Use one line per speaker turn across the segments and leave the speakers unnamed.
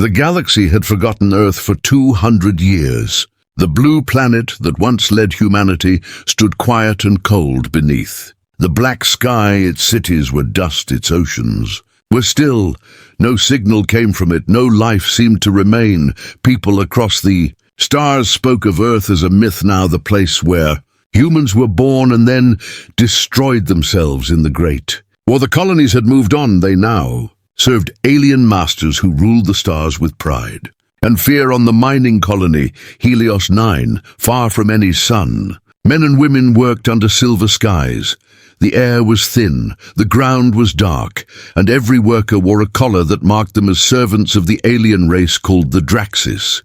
The galaxy had forgotten Earth for 200 years. The blue planet that once led humanity stood quiet and cold beneath. The black sky its cities were dust, its oceans were still. No signal came from it, no life seemed to remain. People across the stars spoke of Earth as a myth now, the place where humans were born and then destroyed themselves in the great. Or the colonies had moved on, they now served alien masters who ruled the stars with pride. And fear on the mining colony, Helios 9, far from any sun. Men and women worked under silver skies. The air was thin, the ground was dark, and every worker wore a collar that marked them as servants of the alien race called the Draxis.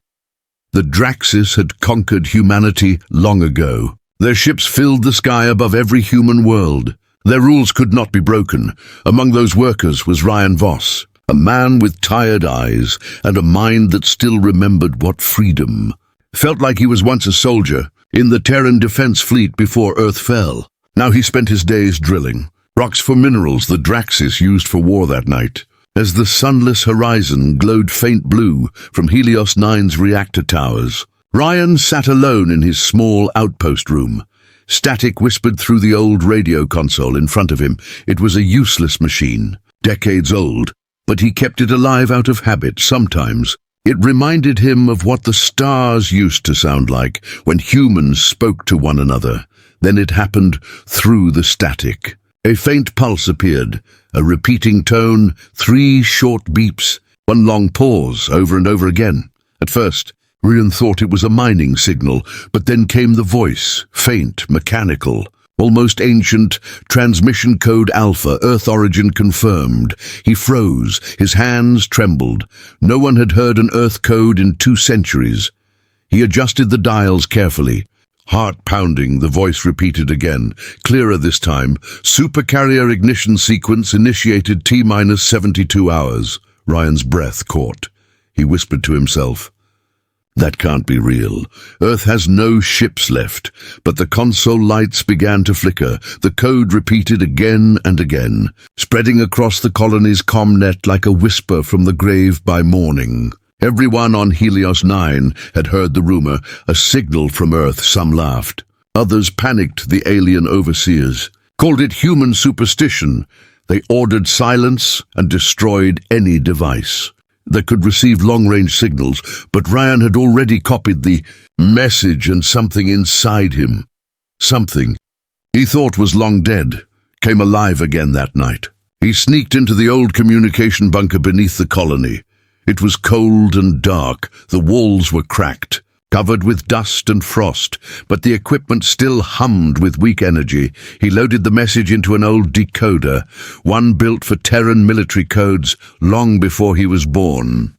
The Draxis had conquered humanity long ago. Their ships filled the sky above every human world. Their rules could not be broken. Among those workers was Rian Voss, a man with tired eyes and a mind that still remembered what freedom felt like. He was once a soldier in the Terran defense fleet before Earth fell. Now he spent his days drilling rocks for minerals the Draxis used for war that night. As the sunless horizon glowed faint blue from Helios 9's reactor towers, Rian sat alone in his small outpost room. Static whispered through the old radio console in front of him. It was a useless machine, decades old, but he kept it alive out of habit. Sometimes it reminded him of what the stars used to sound like when humans spoke to one another. Then it happened through the static. A faint pulse appeared, a repeating tone, 3 short beeps, one long pause over and over again. At first, Rian thought it was a mining signal, but then came the voice, faint, mechanical, almost ancient. Transmission code Alpha, Earth origin confirmed. He froze, his hands trembled. No one had heard an Earth code in 2 centuries. He adjusted the dials carefully. Heart pounding, the voice repeated again, clearer this time. Supercarrier ignition sequence initiated T-minus 72 hours. Rian's breath caught. He whispered to himself, "That can't be real. Earth has no ships left." But the console lights began to flicker. The code repeated again and again, spreading across the colony's comnet like a whisper from the grave by morning. Everyone on Helios 9 had heard the rumor, a signal from Earth. Some laughed. Others panicked. The alien overseers called it human superstition. They ordered silence and destroyed any device that could receive long-range signals, but Rian had already copied the message, and something inside him, something he thought was long dead, came alive again that night. He sneaked into the old communication bunker beneath the colony. It was cold and dark. The walls were cracked, covered with dust and frost, but the equipment still hummed with weak energy. He loaded the message into an old decoder, one built for Terran military codes long before he was born.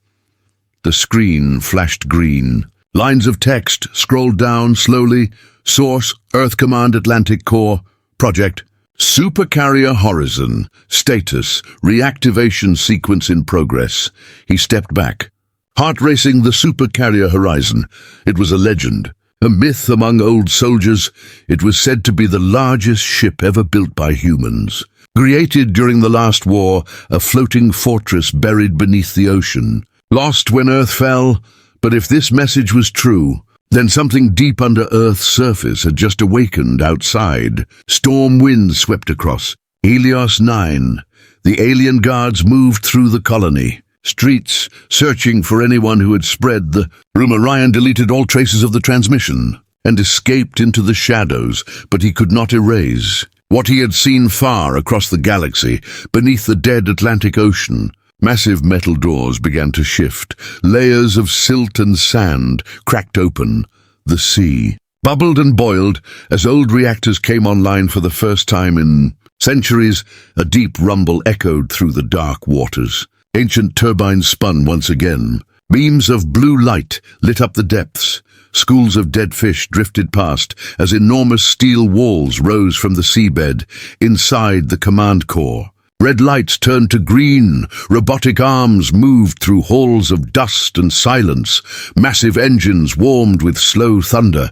The screen flashed green. Lines of text scrolled down slowly. Source, Earth Command Atlantic Core. Project, Supercarrier Horizon. Status, reactivation sequence in progress. He stepped back, heart racing. The Supercarrier Horizon. It was a legend, a myth among old soldiers. It was said to be the largest ship ever built by humans. Created during the last war, a floating fortress buried beneath the ocean. Lost when Earth fell. But if this message was true, then something deep under Earth's surface had just awakened outside. Storm winds swept across Helios 9. The alien guards moved through the colony streets, searching for anyone who had spread the rumor. Rian deleted all traces of the transmission and escaped into the shadows, but he could not erase what he had seen far across the galaxy, beneath the dead Atlantic Ocean. Massive metal doors began to shift. Layers of silt and sand cracked open. The sea bubbled and boiled as old reactors came online for the first time in centuries. A deep rumble echoed through the dark waters. Ancient turbines spun once again. Beams of blue light lit up the depths. Schools of dead fish drifted past as enormous steel walls rose from the seabed inside the command core. Red lights turned to green. Robotic arms moved through halls of dust and silence. Massive engines warmed with slow thunder.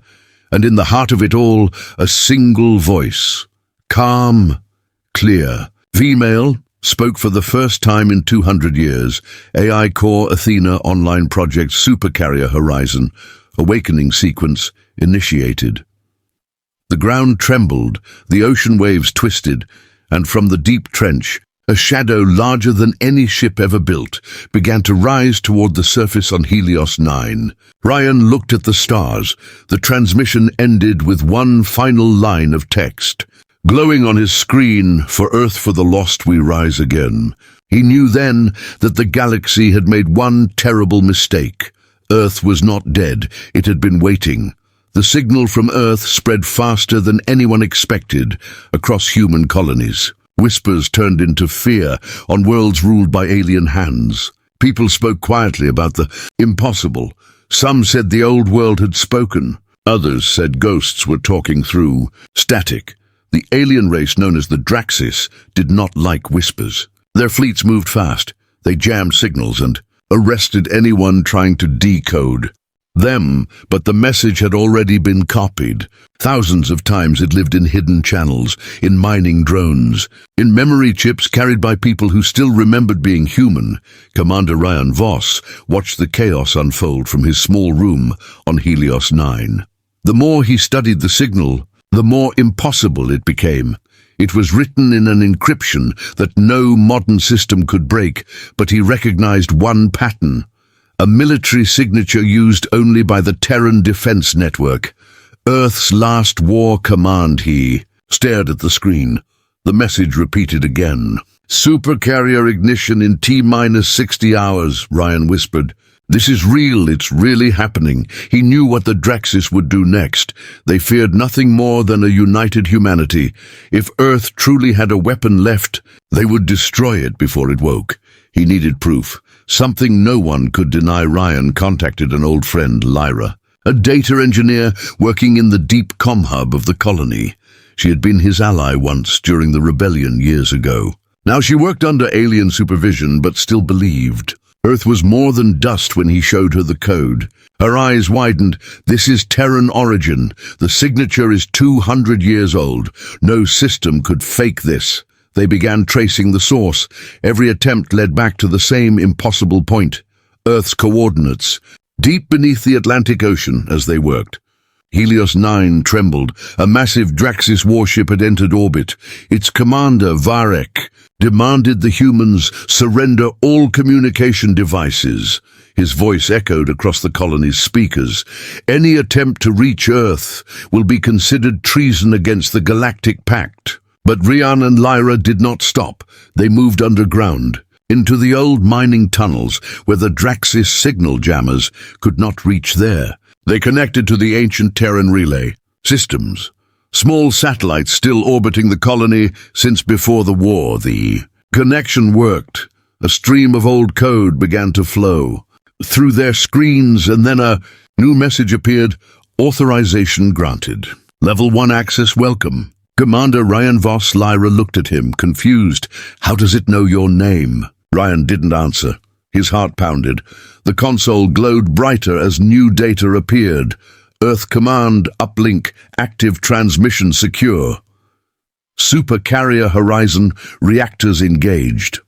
And in the heart of it all, a single voice. Calm, clear. Female, spoke for the first time in 200 years. AI Core Athena Online Project Supercarrier Horizon. Awakening sequence initiated. The ground trembled, the ocean waves twisted, and from the deep trench, a shadow larger than any ship ever built began to rise toward the surface on Helios 9. Rian looked at the stars. The transmission ended with one final line of text. Glowing on his screen, "For Earth, for the lost we rise again." He knew then that the galaxy had made one terrible mistake. Earth was not dead, it had been waiting. The signal from Earth spread faster than anyone expected across human colonies. Whispers turned into fear on worlds ruled by alien hands. People spoke quietly about the impossible. Some said the old world had spoken. Others said ghosts were talking through static. The alien race known as the Draxis did not like whispers. Their fleets moved fast. They jammed signals and arrested anyone trying to decode them, but the message had already been copied. Thousands of times it lived in hidden channels, in mining drones, in memory chips carried by people who still remembered being human. Commander Rian Voss watched the chaos unfold from his small room on Helios 9. The more he studied the signal, the more impossible it became. It was written in an encryption that no modern system could break, but he recognized one pattern. A military signature used only by the Terran Defense Network. Earth's last war command. He stared at the screen. The message repeated again. "Supercarrier ignition in T-minus 60 hours, Rian whispered. "This is real, it's really happening." He knew what the Draxis would do next. They feared nothing more than a united humanity. If Earth truly had a weapon left, they would destroy it before it woke. He needed proof. Something no one could deny. Rian contacted an old friend, Lyra, a data engineer working in the deep comm hub of the colony. She had been his ally once during the rebellion years ago. Now she worked under alien supervision but still believed. Earth was more than dust when he showed her the code. Her eyes widened. "This is Terran origin. The signature is 200 years old. No system could fake this." They began tracing the source. Every attempt led back to the same impossible point, Earth's coordinates, deep beneath the Atlantic Ocean. As they worked, Helios 9 trembled. A massive Draxis warship had entered orbit. Its commander, Varek, demanded the humans surrender all communication devices. His voice echoed across the colony's speakers. "Any attempt to reach Earth will be considered treason against the Galactic Pact." But Rian and Lyra did not stop. They moved underground, into the old mining tunnels where the Draxis signal jammers could not reach there. They connected to the ancient Terran relay systems, small satellites still orbiting the colony since before the war. The connection worked. A stream of old code began to flow through their screens, and then a new message appeared. "Authorization granted. Level 1 access welcome." Commander Rian Voss. Lyra looked at him, confused. "How does it know your name?" Rian didn't answer. His heart pounded. The console glowed brighter as new data appeared. "Earth command, uplink, active transmission secure. Supercarrier Horizon, reactors engaged."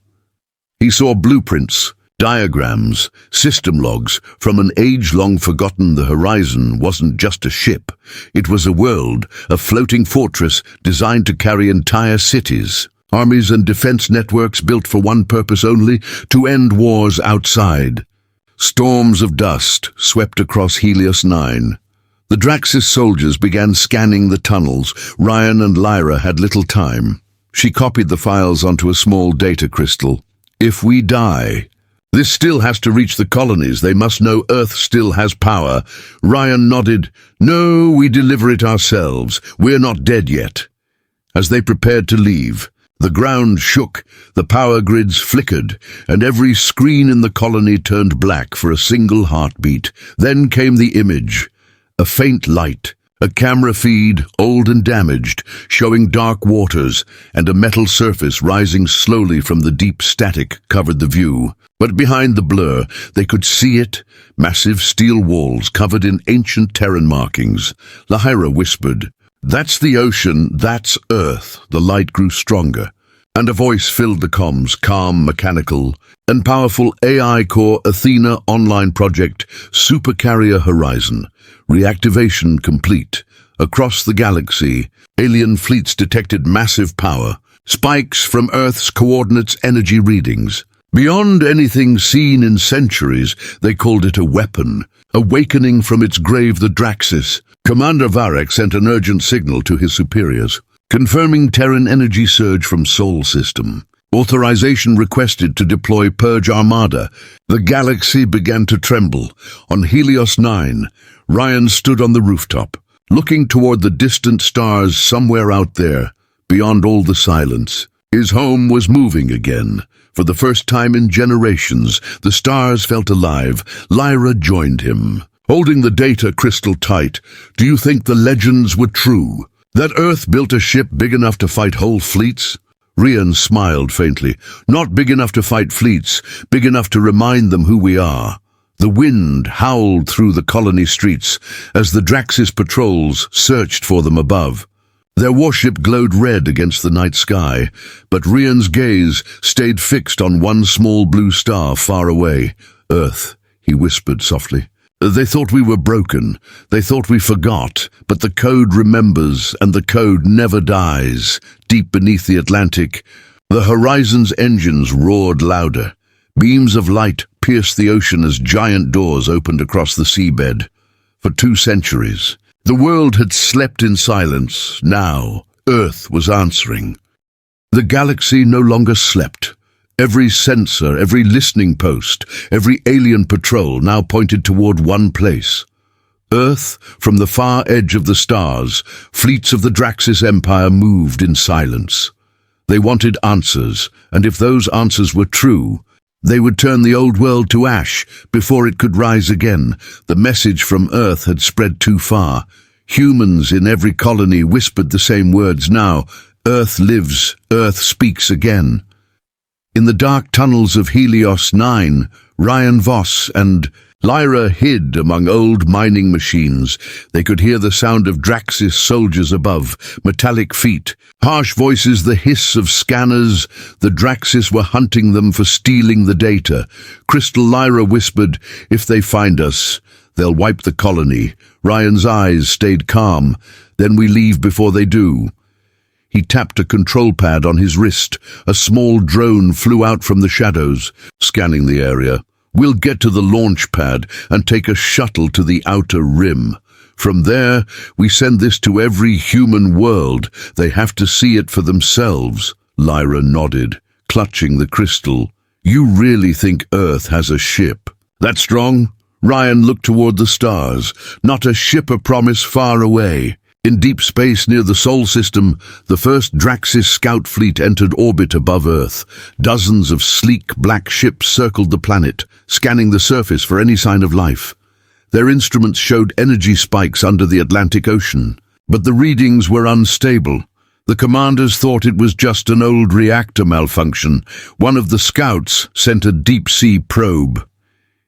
He saw blueprints, diagrams, system logs from an age-long forgotten. The Horizon wasn't just a ship. It was a world, a floating fortress designed to carry entire cities. Armies and defense networks built for one purpose only, to end wars outside. Storms of dust swept across Helios 9. The Draxis soldiers began scanning the tunnels. Rian and Lyra had little time. She copied the files onto a small data crystal. "If we die, this still has to reach the colonies. They must know Earth still has power." Rian nodded. "No, we deliver it ourselves. We're not dead yet." As they prepared to leave, the ground shook, the power grids flickered, and every screen in the colony turned black for a single heartbeat. Then came the image. A faint light, a camera feed, old and damaged, showing dark waters, and a metal surface rising slowly from the deep static covered the view. But behind the blur, they could see it, massive steel walls covered in ancient Terran markings. Lyra whispered, "That's the ocean, that's Earth." The light grew stronger. And a voice filled the comms, calm, mechanical, and powerful AI core Athena online project, Supercarrier Horizon. Reactivation complete. Across the galaxy, alien fleets detected massive power, spikes from Earth's coordinates energy readings. Beyond anything seen in centuries, they called it a weapon. Awakening from its grave, the Draxis, Commander Varek sent an urgent signal to his superiors, confirming Terran energy surge from Sol system. Authorization requested to deploy Purge Armada. The galaxy began to tremble. On Helios 9, Rian stood on the rooftop, looking toward the distant stars somewhere out there, beyond all the silence. His home was moving again. For the first time in generations, the stars felt alive. Lyra joined him, holding the data crystal tight. Do you think the legends were true? That Earth built a ship big enough to fight whole fleets? Rian smiled faintly. Not big enough to fight fleets, big enough to remind them who we are. The wind howled through the colony streets as the Draxis patrols searched for them above. Their warship glowed red against the night sky, but Rian's gaze stayed fixed on one small blue star far away. Earth, he whispered softly. They thought we were broken. They thought we forgot, but the code remembers, and the code never dies. Deep beneath the Atlantic, the Horizon's engines roared louder. Beams of light pierced the ocean as giant doors opened across the seabed. For 2 centuries, the world had slept in silence. Now, Earth was answering. The galaxy no longer slept. Every sensor, every listening post, every alien patrol now pointed toward one place. Earth, from the far edge of the stars, fleets of the Draxis Empire moved in silence. They wanted answers, and if those answers were true, they would turn the old world to ash before it could rise again. The message from Earth had spread too far. Humans in every colony whispered the same words now. Earth lives, Earth speaks again. In the dark tunnels of Helios 9, Rian Voss and Lyra hid among old mining machines. They could hear the sound of Draxis soldiers above, metallic feet, harsh voices, the hiss of scanners. The Draxis were hunting them for stealing the data. Crystal Lyra whispered, if they find us, they'll wipe the colony. Ryan's eyes stayed calm. Then we leave before they do. He tapped a control pad on his wrist. A small drone flew out from the shadows, scanning the area. We'll get to the launch pad and take a shuttle to the outer rim. From there, we send this to every human world. They have to see it for themselves. Lyra nodded, clutching the crystal. You really think Earth has a ship? That strong? Rian looked toward the stars. Not a ship of promise far away. In deep space near the Sol system, the first Draxis scout fleet entered orbit above Earth. Dozens of sleek black ships circled the planet, scanning the surface for any sign of life. Their instruments showed energy spikes under the Atlantic Ocean, but the readings were unstable. The commanders thought it was just an old reactor malfunction. One of the scouts sent a deep-sea probe.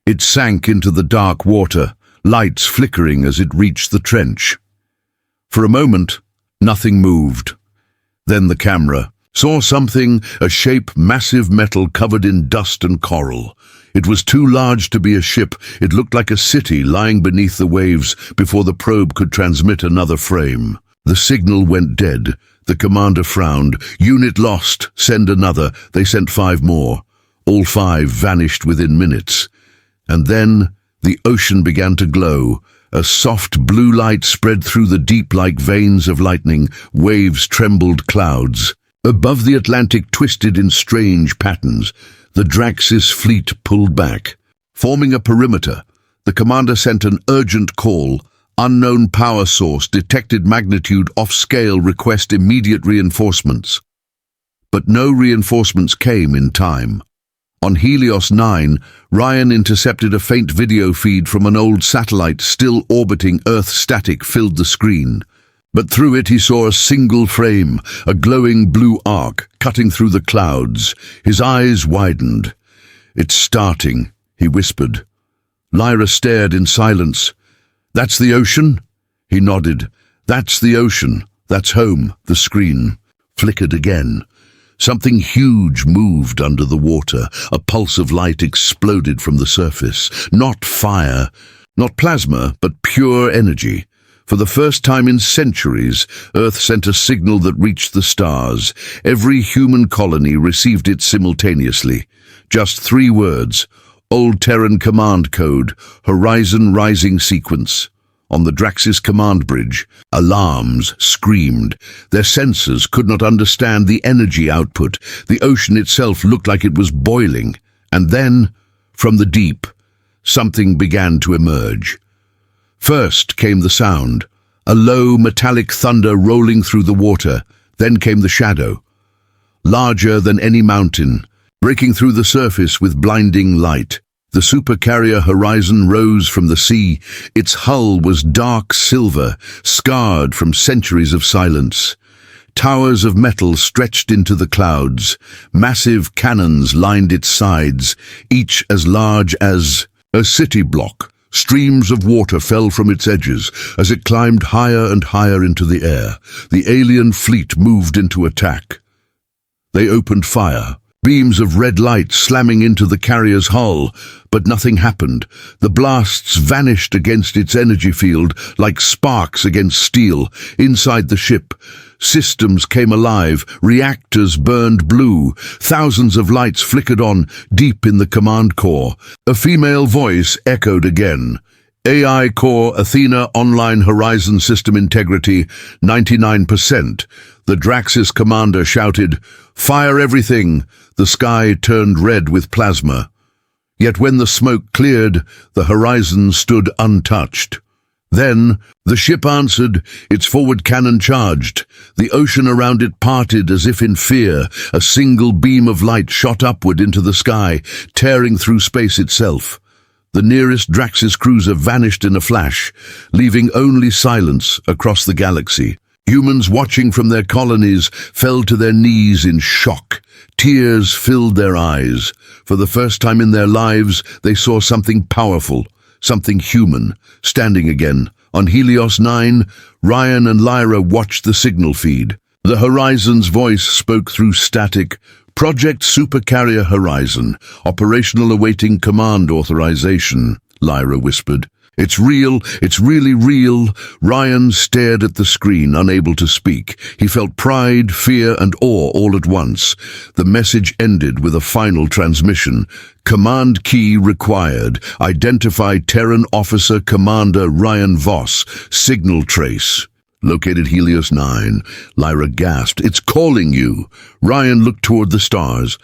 It sank into the dark water, lights flickering as it reached the trench. For a moment, nothing moved. Then the camera saw something, a shape, massive metal covered in dust and coral. It was too large to be a ship. It looked like a city lying beneath the waves before the probe could transmit another frame. The signal went dead. The commander frowned. Unit lost. Send another. They sent 5 more. All 5 vanished within minutes. And then the ocean began to glow. A soft blue light spread through the deep like veins of lightning. Waves trembled clouds. Above the Atlantic twisted in strange patterns. The Draxis fleet pulled back. Forming a perimeter, the commander sent an urgent call. Unknown power source, detected magnitude off-scale, request immediate reinforcements. But no reinforcements came in time. On Helios 9, Rian intercepted a faint video feed from an old satellite still orbiting Earth. Static filled the screen. But through it he saw a single frame, a glowing blue arc cutting through the clouds. His eyes widened. It's starting, he whispered. Lyra stared in silence. That's the ocean? He nodded. That's the ocean. That's home. The screen flickered again. Something huge moved under the water. A pulse of light exploded from the surface. Not fire, not plasma, but pure energy. For the first time in centuries, Earth sent a signal that reached the stars. Every human colony received it simultaneously. Just 3 words: Old Terran Command Code, Horizon Rising Sequence. On the Draxis command bridge, alarms screamed. Their sensors could not understand the energy output. The ocean itself looked like it was boiling. And then, from the deep, something began to emerge. First came the sound, a low metallic thunder rolling through the water. Then came the shadow, larger than any mountain, breaking through the surface with blinding light. The Supercarrier Horizon rose from the sea. Its hull was dark silver, scarred from centuries of silence. Towers of metal stretched into the clouds. Massive cannons lined its sides, each as large as a city block. Streams of water fell from its edges as it climbed higher and higher into the air. The alien fleet moved into attack. They opened fire. Beams of red light slamming into the carrier's hull, but nothing happened. The blasts vanished against its energy field like sparks against steel. Inside the ship, systems came alive, reactors burned blue, thousands of lights flickered on deep in the command core. A female voice echoed again. AI Core Athena Online Horizon System Integrity 99%. The Draxis commander shouted, "Fire everything!" The sky turned red with plasma. Yet when the smoke cleared, the horizon stood untouched. Then, the ship answered, its forward cannon charged. The ocean around it parted as if in fear. A single beam of light shot upward into the sky, tearing through space itself. The nearest Draxis cruiser vanished in a flash, leaving only silence across the galaxy. Humans watching from their colonies fell to their knees in shock. Tears filled their eyes. For the first time in their lives, they saw something powerful, something human, standing again. On Helios 9, Rian and Lyra watched the signal feed. The Horizon's voice spoke through static. "Project Supercarrier Horizon, operational awaiting command authorization," Lyra whispered. "It's real, it's really real." Rian stared at the screen, unable to speak. He felt pride, fear, and awe all at once. The message ended with a final transmission. "Command key required. Identify Terran Officer Commander Rian Voss. Signal trace." Located Helios 9. Lyra gasped. "It's calling you." Rian looked toward the stars,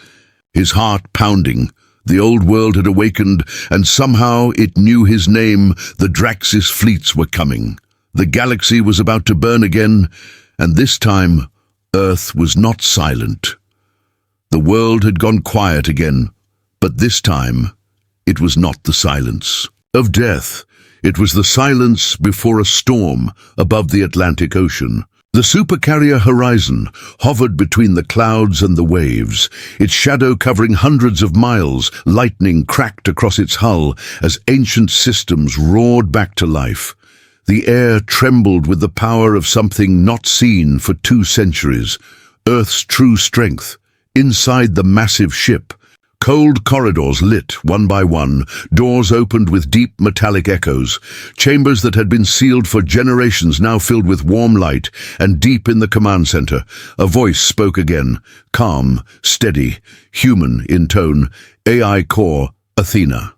his heart pounding. The old world had awakened, and somehow it knew his name. The Draxis fleets were coming. The galaxy was about to burn again, and this time, Earth was not silent. The world had gone quiet again, but this time, it was not the silence of death. It was the silence before a storm above the Atlantic Ocean. The Supercarrier Horizon hovered between the clouds and the waves, its shadow covering hundreds of miles. Lightning cracked across its hull as ancient systems roared back to life. The air trembled with the power of something not seen for 2 centuries, Earth's true strength. Inside the massive ship, cold corridors lit one by one, doors opened with deep metallic echoes. Chambers that had been sealed for generations now filled with warm light, and deep in the command center, a voice spoke again, calm, steady, human in tone. AI Core Athena.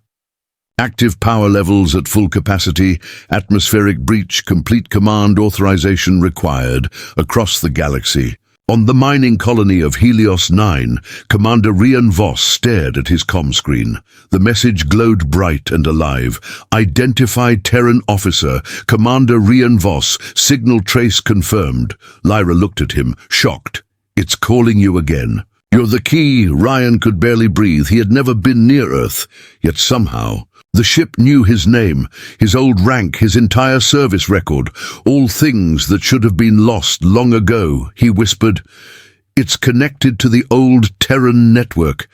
Active power levels at full capacity, atmospheric breach, complete command authorization required across the galaxy. On the mining colony of Helios 9, Commander Rian Voss stared at his comm screen. The message glowed bright and alive. "Identify Terran Officer, Commander Rian Voss, signal trace confirmed." Lyra looked at him, shocked. "It's calling you again." "You're the key." Rian could barely breathe. He had never been near Earth, yet somehow the ship knew his name, his old rank, his entire service record, all things that should have been lost long ago. He whispered, "It's connected to the old Terran network.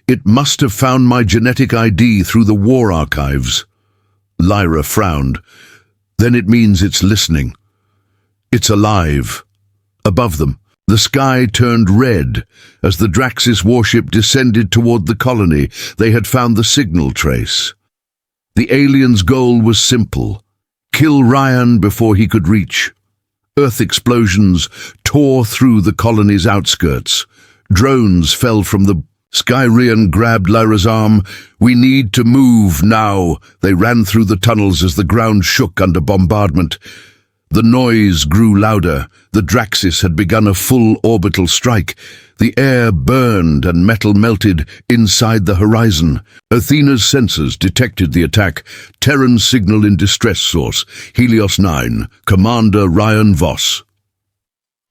It must have found my genetic ID through the war archives." Lyra frowned. "Then it means it's listening. It's alive." Above them, The sky turned red as the Draxis warship descended toward the colony. They had found the signal trace. The aliens' goal was simple: kill Rian before he could reach. Earth explosions tore through the colony's outskirts. Drones fell from the sky. Rian grabbed Lyra's arm. "We need to move now." They ran through the tunnels as the ground shook under bombardment. The noise grew louder. The Draxis had begun a full orbital strike. The air burned and metal melted inside the horizon. Athena's sensors detected the attack. Terran signal in distress source. Helios 9, Commander Rian Voss.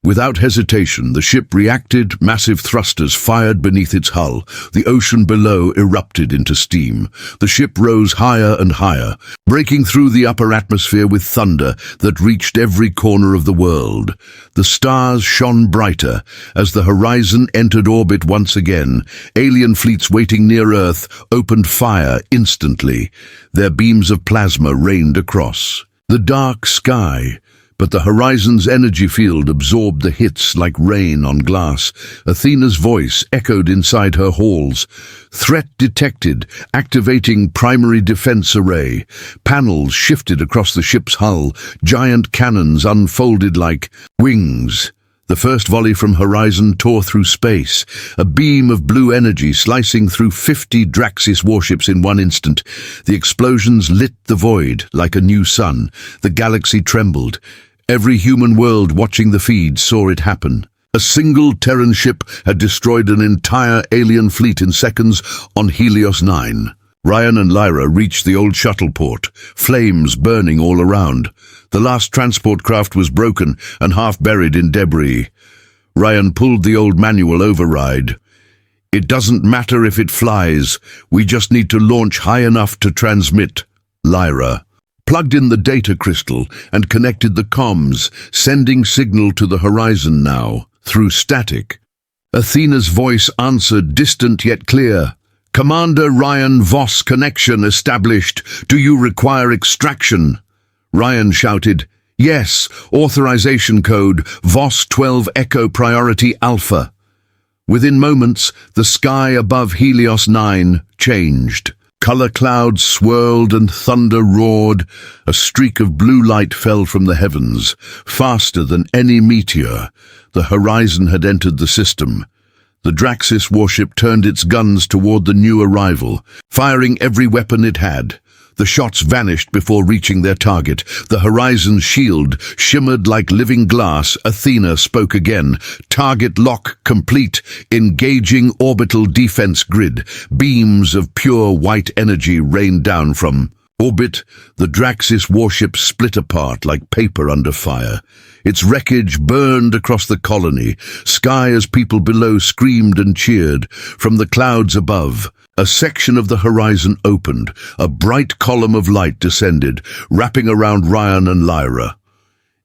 Without hesitation, the ship reacted. Massive thrusters fired beneath its hull. The ocean below erupted into steam. The ship rose higher and higher, breaking through the upper atmosphere with thunder that reached every corner of the world. The stars shone brighter as the Horizon entered orbit once again. Alien fleets waiting near Earth opened fire instantly. Their beams of plasma rained across the dark sky. But the Horizon's energy field absorbed the hits like rain on glass. Athena's voice echoed inside her halls. Threat detected, activating primary defense array. Panels shifted across the ship's hull. Giant cannons unfolded like wings. The first volley from Horizon tore through space, a beam of blue energy slicing through 50 Draxis warships in one instant. The explosions lit the void like a new sun. The galaxy trembled. Every human world watching the feed saw it happen. A single Terran ship had destroyed an entire alien fleet in seconds on Helios 9. Rian and Lyra reached the old shuttle port, flames burning all around. The last transport craft was broken and half buried in debris. Rian pulled the old manual override. "It doesn't matter if it flies, we just need to launch high enough to transmit." Lyra plugged in the data crystal and connected the comms, sending signal to the Horizon now, through static. Athena's voice answered, distant yet clear. "Commander Rian Voss, connection established. Do you require extraction?" Rian shouted, "Yes, authorization code, Voss 12 Echo Priority Alpha." Within moments, the sky above Helios 9 changed. Color clouds swirled and thunder roared. A streak of blue light fell from the heavens, faster than any meteor. The Horizon had entered the system. The Draxis warship turned its guns toward the new arrival, firing every weapon it had. The shots vanished before reaching their target. The Horizon's shield shimmered like living glass. Athena spoke again. "Target lock complete. Engaging orbital defense grid." Beams of pure white energy rained down from orbit. The Draxis warship split apart like paper under fire. Its wreckage burned across the colony. Sky as people below screamed and cheered. From the clouds above, a section of the Horizon opened. A bright column of light descended, wrapping around Rian and Lyra.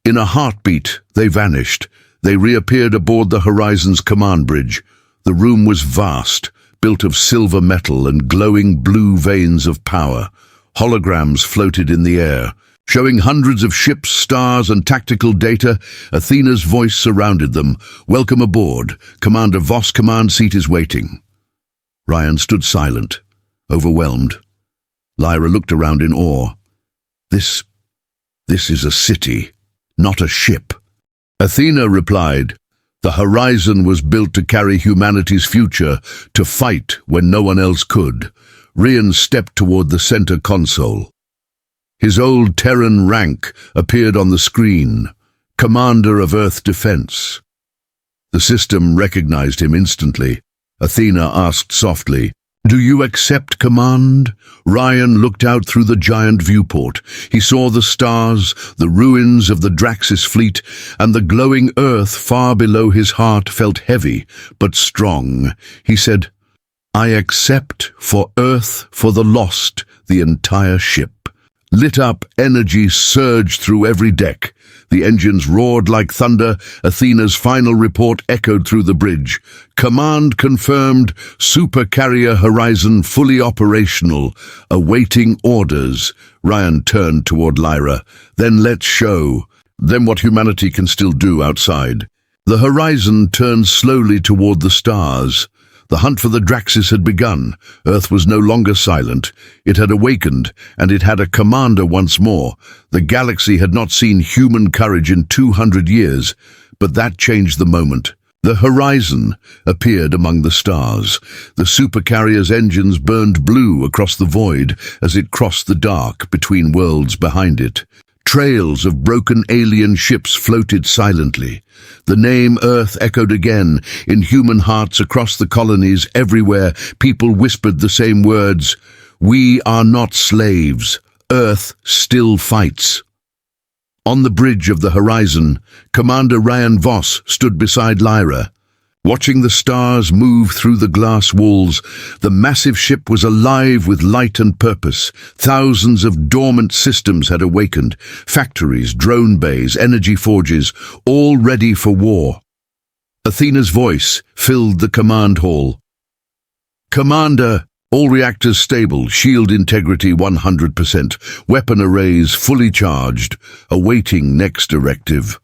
In a heartbeat, they vanished. They reappeared aboard the Horizon's command bridge. The room was vast, built of silver metal and glowing blue veins of power. Holograms floated in the air, showing hundreds of ships, stars, and tactical data. Athena's voice surrounded them. "Welcome aboard. Commander Voss' command seat is waiting." Rian stood silent, overwhelmed. Lyra looked around in awe. This is a city, not a ship." Athena replied, "The Horizon was built to carry humanity's future, to fight when no one else could." Rian stepped toward the center console. His old Terran rank appeared on the screen, Commander of Earth Defense. The system recognized him instantly. Athena asked softly, "Do you accept command?" Rian looked out through the giant viewport. He saw the stars, the ruins of the Draxis fleet, and the glowing Earth far below his heart felt heavy but strong. He said, "I accept, for Earth, for the lost." The entire ship lit up. Energy surged through every deck. The engines roared like thunder. Athena's final report echoed through the bridge. "Command confirmed. Supercarrier Horizon fully operational. Awaiting orders." Rian turned toward Lyra. "Then let's show them what humanity can still do outside." The horizon turned slowly toward the stars. The hunt for the Draxis had begun. Earth was no longer silent. It had awakened, and it had a commander once more. The galaxy had not seen human courage in 200 years, but that changed the moment. The horizon appeared among the stars. The supercarrier's engines burned blue across the void as it crossed the dark between worlds behind it. Trails of broken alien ships floated silently. The name Earth echoed again in human hearts across the colonies. Everywhere, people whispered the same words: "We are not slaves. Earth still fights." On the bridge of the horizon, Commander Rian Voss stood beside Lyra. Watching the stars move through the glass walls, the massive ship was alive with light and purpose. Thousands of dormant systems had awakened. Factories, drone bays, energy forges, all ready for war. Athena's voice filled the command hall. "Commander, all reactors stable, shield integrity 100%, weapon arrays fully charged, awaiting next directive."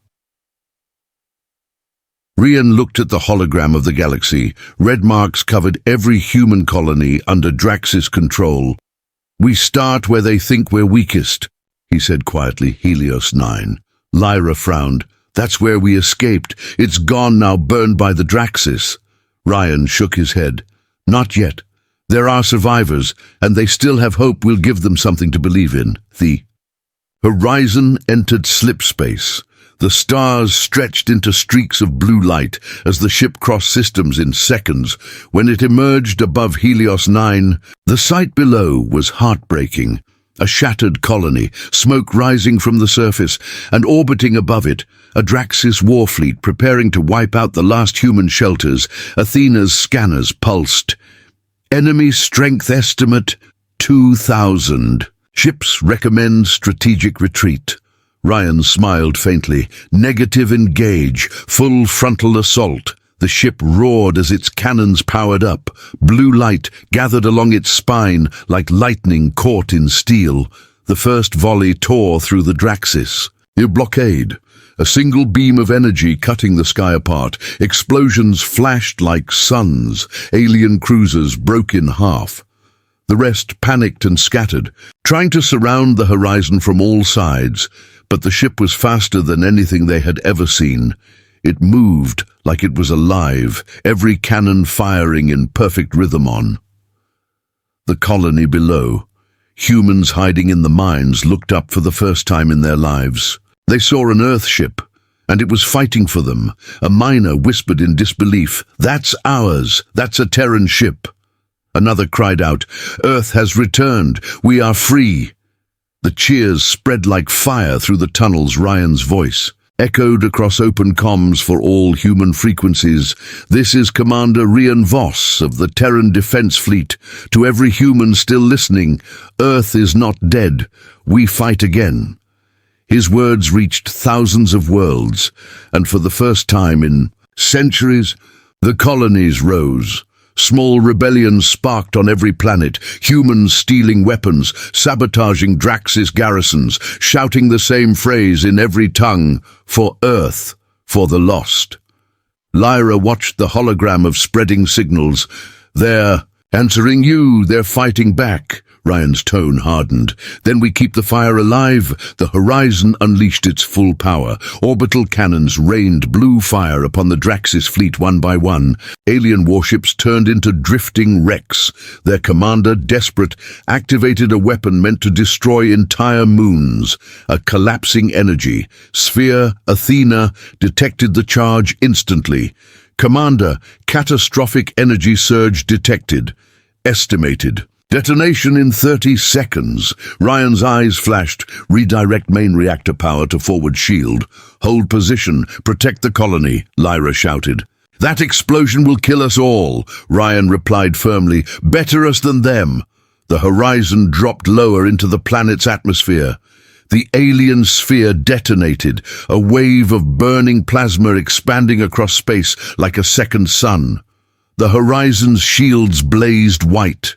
Rian looked at the hologram of the galaxy. Red marks covered every human colony under Draxis control. "We start where they think we're weakest," he said quietly. Helios 9. Lyra frowned. "That's where we escaped. It's gone now, burned by the Draxis." Rian shook his head. "Not yet. There are survivors, and they still have hope. We'll give them something to believe in." The horizon entered slip space. The stars stretched into streaks of blue light as the ship crossed systems in seconds. When it emerged above Helios 9, the sight below was heartbreaking. A shattered colony, smoke rising from the surface, and orbiting above it, a Draxis war fleet preparing to wipe out the last human shelters. Athena's scanners pulsed. Enemy strength estimate 2,000. Ships recommend strategic retreat. Rian smiled faintly. Negative engage, full frontal assault. The ship roared as its cannons powered up. Blue light gathered along its spine like lightning caught in steel. The first volley tore through the Draxis. The blockade. A single beam of energy cutting the sky apart. Explosions flashed like suns. Alien cruisers broke in half. The rest panicked and scattered, trying to surround the horizon from all sides. But the ship was faster than anything they had ever seen. It moved like it was alive, every cannon firing in perfect rhythm on. The colony below. Humans hiding in the mines looked up for the first time in their lives. They saw an Earth ship, and it was fighting for them. A miner whispered in disbelief, "That's ours. That's a Terran ship." Another cried out, "Earth has returned. We are free." The cheers spread like fire through the tunnels. Rian's voice echoed across open comms for all human frequencies. "This is Commander Rian Voss of the Terran Defense Fleet. To every human still listening, Earth is not dead. We fight again." His words reached thousands of worlds, and for the first time in centuries, the colonies rose. Small rebellions sparked on every planet, humans stealing weapons, sabotaging Draxis garrisons, shouting the same phrase in every tongue, "For Earth, for the lost." Lyra watched the hologram of spreading signals. "They're answering you, they're fighting back." Rian's tone hardened. "Then we keep the fire alive." The horizon unleashed its full power. Orbital cannons rained blue fire upon the Draxis fleet one by one. Alien warships turned into drifting wrecks. Their commander, desperate, activated a weapon meant to destroy entire moons. A collapsing energy sphere. Athena detected the charge instantly. "Commander, catastrophic energy surge detected. Estimated. Detonation in 30 seconds. Rian's eyes flashed. "Redirect main reactor power to forward shield. Hold position. Protect the colony," Lyra shouted. "That explosion will kill us all," Rian replied firmly. "Better us than them." The horizon dropped lower into the planet's atmosphere. The alien sphere detonated, a wave of burning plasma expanding across space like a second sun. The horizon's shields blazed white.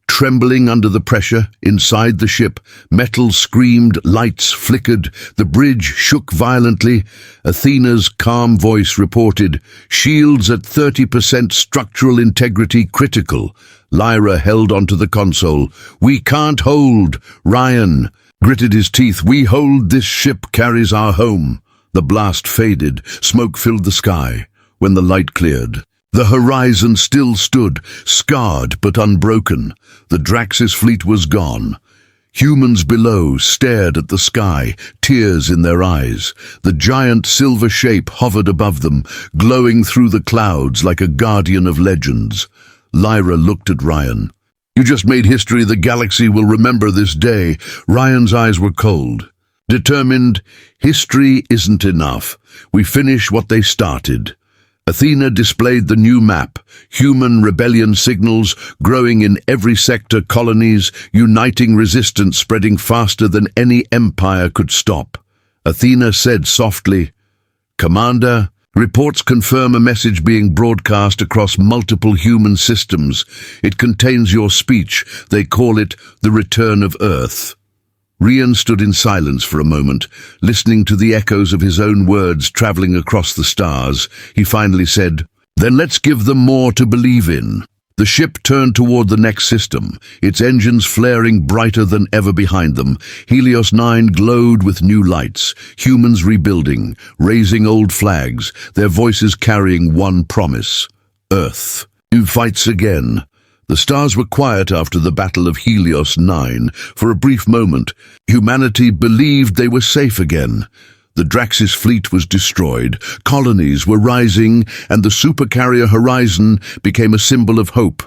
trembling under the pressure. Inside the ship, metal screamed, lights flickered, the bridge shook violently. Athena's calm voice reported, "Shields at 30%, structural integrity critical." Lyra held onto the console. "We can't hold." Rian gritted his teeth. "We hold. This ship carries our home." The blast faded. Smoke filled the sky. When the light cleared, the horizon still stood, scarred but unbroken. The Draxis fleet was gone. Humans below stared at the sky, tears in their eyes. The giant silver shape hovered above them, glowing through the clouds like a guardian of legends. Lyra looked at Rian. "You just made history. The galaxy will remember this day." Ryan's eyes were cold. Determined, history isn't enough. We finish what they started. Athena displayed the new map, human rebellion signals growing in every sector, colonies, uniting resistance spreading faster than any empire could stop. Athena said softly, "Commander, reports confirm a message being broadcast across multiple human systems. It contains your speech. They call it the return of Earth." Rian stood in silence for a moment, listening to the echoes of his own words traveling across the stars. He finally said, "Then let's give them more to believe in." The ship turned toward the next system, its engines flaring brighter than ever behind them. Helios 9 glowed with new lights, humans rebuilding, raising old flags, their voices carrying one promise: Earth fights again. The stars were quiet after the Battle of Helios 9. For a brief moment, humanity believed they were safe again. The Draxis fleet was destroyed, colonies were rising, and the Supercarrier Horizon became a symbol of hope.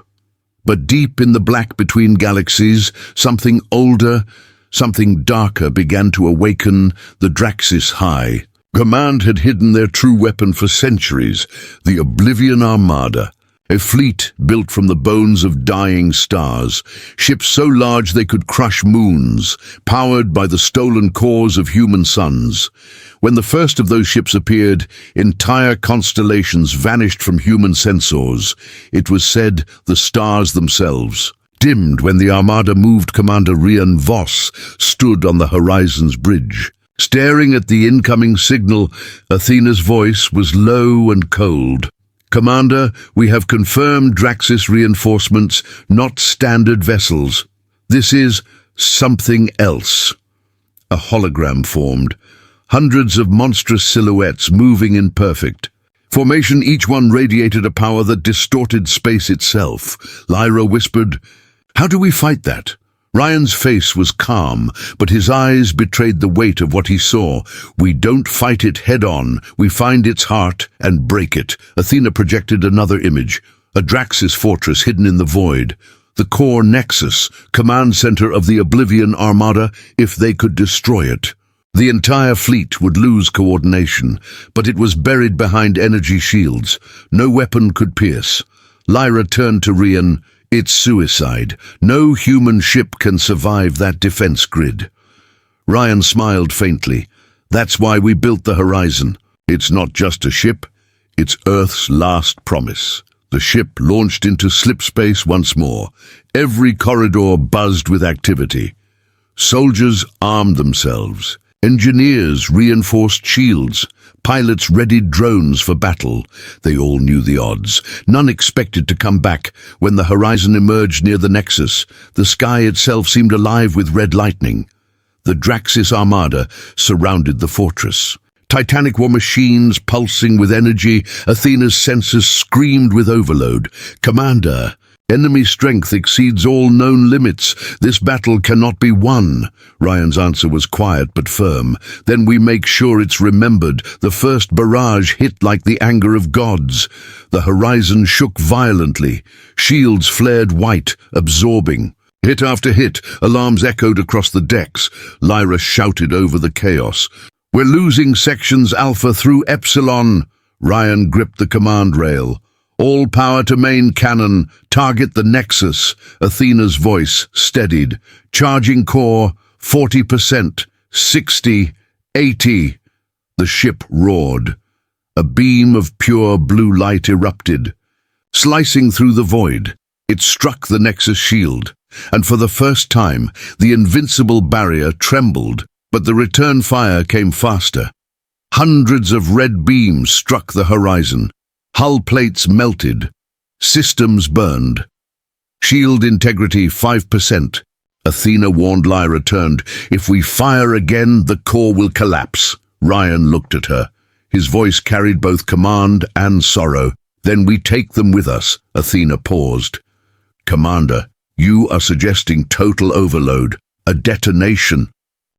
But deep in the black between galaxies, something older, something darker began to awaken. The Draxis High. Command had hidden their true weapon for centuries, the Oblivion Armada. A fleet built from the bones of dying stars, ships so large they could crush moons, powered by the stolen cores of human suns. When the first of those ships appeared, entire constellations vanished from human sensors. It was said the stars themselves. Dimmed when the Armada moved, Commander Rian Voss stood on the horizon's bridge. Staring at the incoming signal, Athena's voice was low and cold. "Commander, we have confirmed Draxis reinforcements, not standard vessels. This is something else." A hologram formed, hundreds of monstrous silhouettes moving in perfect formation. Each one radiated a power that distorted space itself. Lyra whispered, "How do we fight that?" Ryan's face was calm, but his eyes betrayed the weight of what he saw. "We don't fight it head-on. We find its heart and break it." Athena projected another image, a Draxis fortress hidden in the void. The core nexus, command center of the Oblivion Armada. If they could destroy it, the entire fleet would lose coordination, but it was buried behind energy shields. No weapon could pierce. Lyra turned to Rian. "It's suicide. No human ship can survive that defense grid." Ryan smiled faintly. "That's why we built the Horizon. It's not just a ship, it's Earth's last promise." The ship launched into slipspace once more. Every corridor buzzed with activity. Soldiers armed themselves. Engineers reinforced shields. Pilots readied drones for battle. They all knew the odds. None expected to come back. When the horizon emerged near the nexus, the sky itself seemed alive with red lightning. The Draxis Armada surrounded the fortress. Titanic war machines pulsing with energy. Athena's senses screamed with overload. "Commander, enemy strength exceeds all known limits. This battle cannot be won." Ryan's answer was quiet but firm. "Then we make sure it's remembered. The first barrage hit like the anger of gods." The horizon shook violently. Shields flared white, absorbing. Hit after hit, alarms echoed across the decks. Lyra shouted over the chaos. "We're losing sections Alpha through Epsilon." Ryan gripped the command rail. "All power to main cannon. Target the nexus." Athena's voice steadied. "Charging core, 40%, 60, 80. The ship roared. A beam of pure blue light erupted, slicing through the void. It struck the nexus shield. and for the first time, the invincible barrier trembled, but the return fire came faster. Hundreds of red beams struck the horizon. Hull plates melted. Systems burned. Shield integrity 5%. Athena warned Lyra turned. If we fire again, the core will collapse. Rian looked at her. His voice carried both command and sorrow. Then we take them with us. Athena paused. Commander, you are suggesting total overload, a detonation,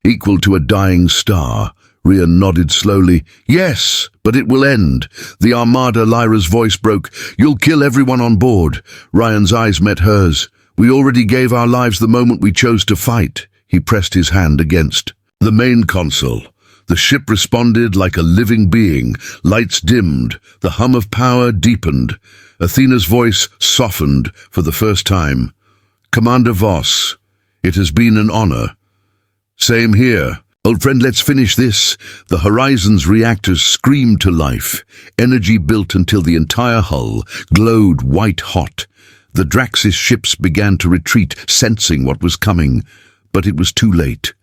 equal to a dying star. Rian nodded slowly. Yes, but it will end. The Armada. Lyra's voice broke. You'll kill everyone on board. Ryan's eyes met hers. We already gave our lives the moment we chose to fight. He pressed his hand against the main console. The ship responded like a living being. Lights dimmed. The hum of power deepened. Athena's voice softened for the first time. Commander Voss, it has been an honor. Same here. Old friend, let's finish this. The Horizon's reactors screamed to life. Energy built until the entire hull glowed white-hot. The Draxis ships began to retreat, sensing what was coming. But it was too late.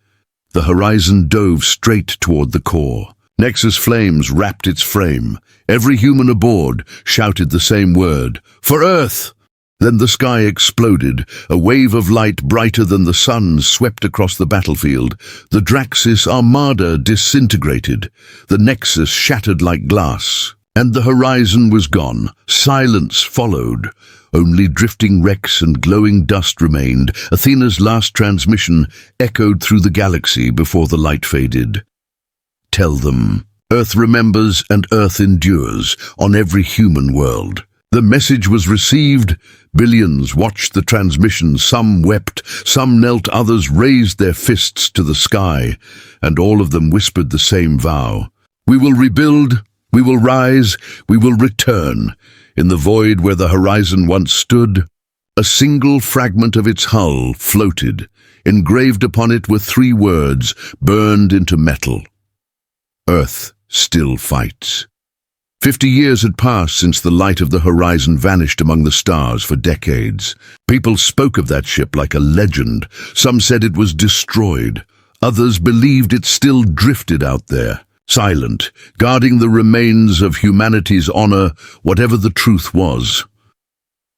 The Horizon dove straight toward the core. Nexus flames wrapped its frame. Every human aboard shouted the same word, "For Earth!" Then the sky exploded. A wave of light brighter than the sun swept across the battlefield. The Draxis Armada disintegrated. The Nexus shattered like glass. And the Horizon was gone. Silence followed. Only drifting wrecks and glowing dust remained. Athena's last transmission echoed through the galaxy before the light faded. Tell them, Earth remembers and Earth endures on every human world. The message was received. Billions watched the transmission. Some wept, some knelt, others raised their fists to the sky, and all of them whispered the same vow. We will rebuild, we will rise, we will return. In the void where the Horizon once stood, a single fragment of its hull floated. Engraved upon it were 3 words, burned into metal. Earth still fights. 50 years had passed since the light of the Horizon vanished among the stars for decades. People spoke of that ship like a legend. Some said it was destroyed. Others believed it still drifted out there, silent, guarding the remains of humanity's honor, whatever the truth was.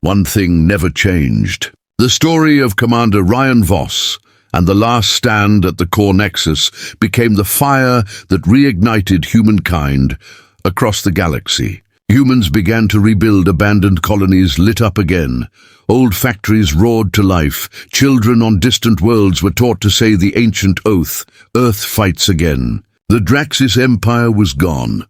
One thing never changed. The story of Commander Rian Voss and the last stand at the core nexus became the fire that reignited humankind across the galaxy. Humans began to rebuild. Abandoned colonies lit up again. Old factories roared to life. Children on distant worlds were taught to say the ancient oath, Earth fights again. The Draxis Empire was gone.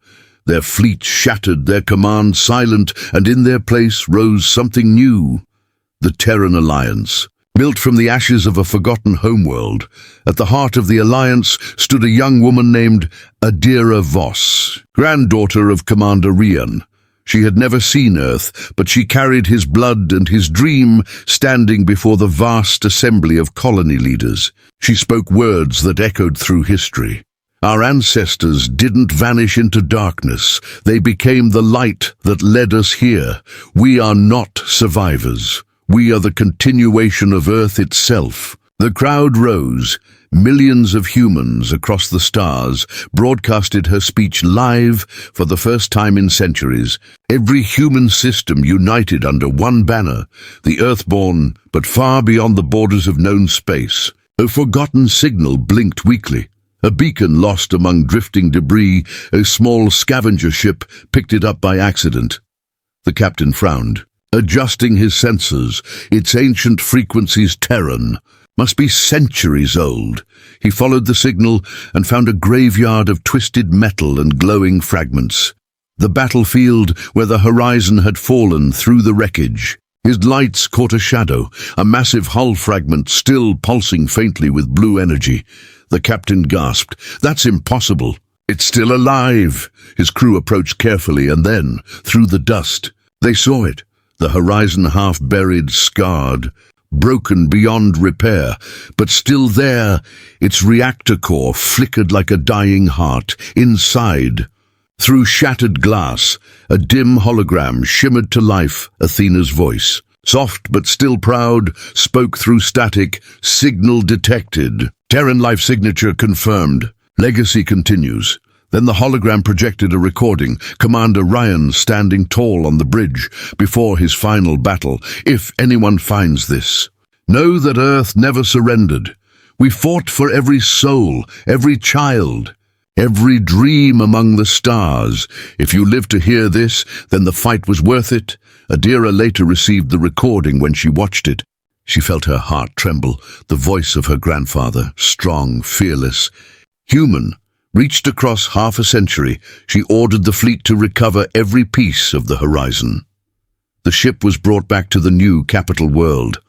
Their fleet shattered, their command silent, and in their place rose something new. The Terran Alliance. Built from the ashes of a forgotten homeworld, at the heart of the alliance stood a young woman named Adira Voss, granddaughter of Commander Rian. She had never seen Earth, but she carried his blood and his dream, standing before the vast assembly of colony leaders. She spoke words that echoed through history. Our ancestors didn't vanish into darkness. They became the light that led us here. We are not survivors. We are the continuation of Earth itself. The crowd rose. Millions of humans across the stars broadcasted her speech live for the first time in centuries. Every human system united under one banner, the Earthborn, but far beyond the borders of known space. A forgotten signal blinked weakly. A beacon lost among drifting debris. A small scavenger ship picked it up by accident. The captain frowned, adjusting his sensors. Its ancient frequencies Terran, must be centuries old. He followed the signal and found a graveyard of twisted metal and glowing fragments. The battlefield where the Horizon had fallen through the wreckage. His lights caught a shadow, a massive hull fragment still pulsing faintly with blue energy. The captain gasped, "That's impossible." "It's still alive." His crew approached carefully, and then, through the dust, they saw it. The Horizon half-buried, scarred, broken beyond repair, but still there, its reactor core flickered like a dying heart. Inside, through shattered glass, a dim hologram shimmered to life, Athena's voice. Soft but still proud, spoke through static, signal detected. Terran life signature confirmed. Legacy continues. Then the hologram projected a recording, Commander Rian standing tall on the bridge before his final battle. If anyone finds this, know that Earth never surrendered. We fought for every soul, every child, every dream among the stars. If you live to hear this, then the fight was worth it. Adira later received the recording when she watched it. She felt her heart tremble, the voice of her grandfather, strong, fearless, human. Reached across half a century, she ordered the fleet to recover every piece of the Horizon. The ship was brought back to the new capital world,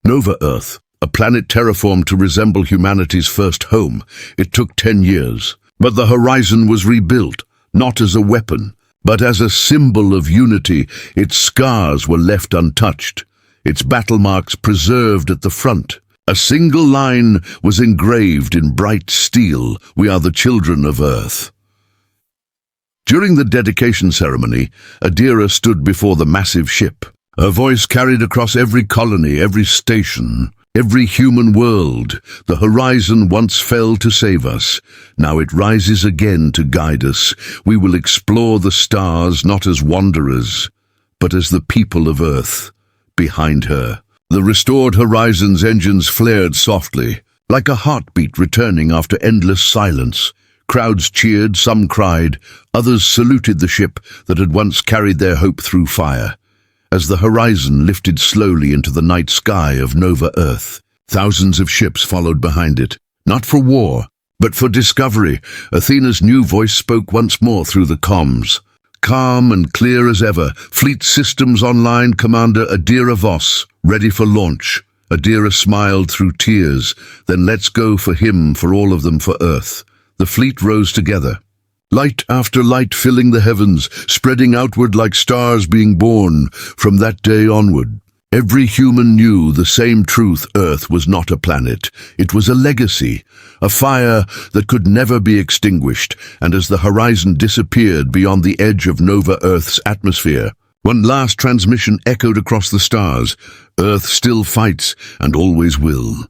Nova Earth, a planet terraformed to resemble humanity's first home. It took 10 years, but the Horizon was rebuilt, not as a weapon, but as a symbol of unity. Its scars were left untouched, its battle marks preserved at the front. A single line was engraved in bright steel: "We are the children of Earth." During the dedication ceremony, Adira stood before the massive ship. Her voice carried across every colony, every station, every human world. The Horizon once fell to save us. Now it rises again to guide us. We will explore the stars not as wanderers, but as the people of Earth. Behind her, the restored Horizon's engines flared softly, like a heartbeat returning after endless silence. Crowds cheered, some cried, others saluted the ship that had once carried their hope through fire. As the Horizon lifted slowly into the night sky of Nova Earth, thousands of ships followed behind it, not for war, but for discovery. Athena's new voice spoke once more through the comms. Calm and clear as ever, fleet systems online, Commander Adira Voss, ready for launch. Adira smiled through tears. Then let's go for him, for all of them, for Earth. The fleet rose together. Light after light filling the heavens, spreading outward like stars being born. From that day onward, every human knew the same truth: Earth was not a planet. It was a legacy, a fire that could never be extinguished. And as the Horizon disappeared beyond the edge of Nova Earth's atmosphere, one last transmission echoed across the stars: Earth still fights and always will.